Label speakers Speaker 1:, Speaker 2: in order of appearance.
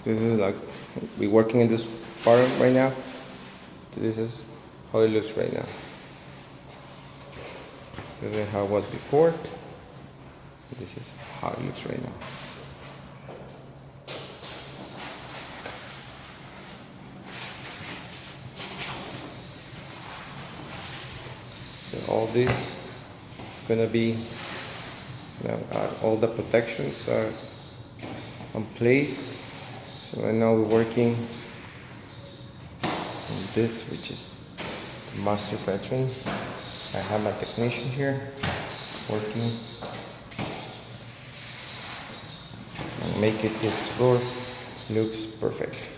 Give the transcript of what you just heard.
Speaker 1: This is like we're working in this part right now. This is how it looks right now. This is how it was before. This is how it looks right now. So all this is gonna be, all the protections are in place. So right now we're working on this, which is the master bedroom. I have my technician here working and make it, its floor looks perfect.